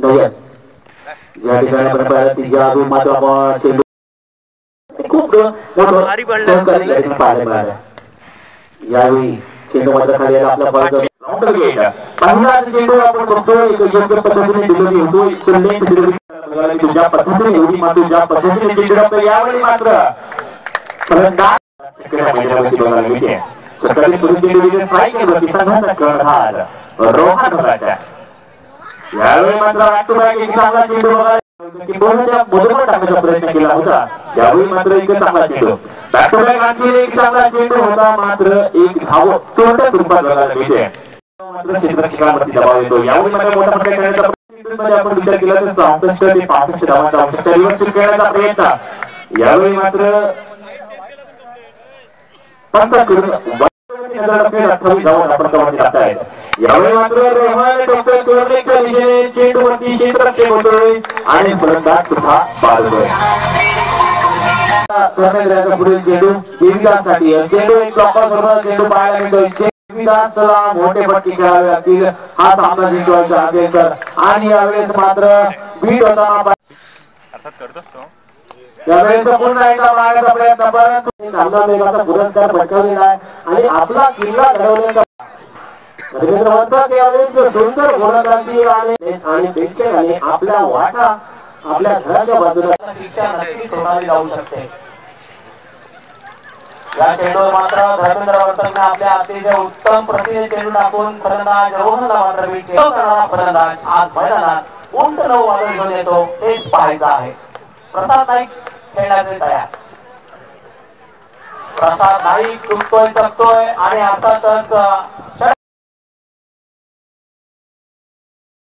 दयन या ठिकाणी चेंडू खूप यावेळी चेंडू मात्र खाली आपला पहिला चेंडू आपण बघतोय योग्य पद्धतीने डिलिव्हरी होतो तुझ्या पद्धतीने एवढी मात्र ज्या पद्धतीने चेंडू यावेळी मात्र सकाळी यावेळी मात्र एक चांगला चेंडू टाकण्याचा प्रयत्न केला होता. यावेळी मात्र एक चांगला चेंडू बॅक टू बॅक आणखी एक चांगला चेंडू होता. मात्र एक धाव तोंडात रूपात बघायला मिळते. मात्र क्षेत्ररक्षकावरती दबाव येतो. यावेळी मात्र मोठा फटका खेळण्याचा आपण विचार केला तर 64 ते 65 धावांचा आवश्यकता रिव्हर्स खेळण्याचा प्रयत्न. यावेळी मात्र 28 धावा आपण कमावून टाकतायत. यावेळी मात्र रोहन डॉक्टर चोरलेच्या दिशेने चेंडूवरती क्षेत्ररक्षक होतोय आणि फलंदाज सुद्धा बाळगतोय. पुढील चेंडू देवीदाससाठी चेंडू एक ब्लॉकर चेंडू पाहायला मिळतोय. देवीदासला मोठे फटके खेळावे लागतील हा सामना जिंकवायचा असेल तर. आणि यावेळेस मात्र बीट होताना अर्थात करत असतो. यावेळेस पुन्हा एकदा मारायचा प्रयत्न परंतु सामना वेगाचा पुरस्कार पटकावलेला आहे आणि आपला किल्ला घडवण्याचा रवींद्र म्हणतात यावेळेस सुंदर गोलंदाजी आणि प्रेक्षकांनी आपल्या वाटा आपल्या घराच्या बाजूला शिक्षा नक्कीच होणारी जाऊ शकते. या चेंडूवर मात्र धर्मेंद्र वर्तकने आपल्या अतिशय उत्तम प्रतीने चेंडू टाकून फलंदाज रोहनला मात्र फलंदाज आज मैदानात उंट 9 वादळ घेऊन येतो हेच पाहायचं आहे. प्रसाद नाईक खेळण्याचे तयार. प्रसाद नाईक चुकतोय चकतोय आणि अर्थातच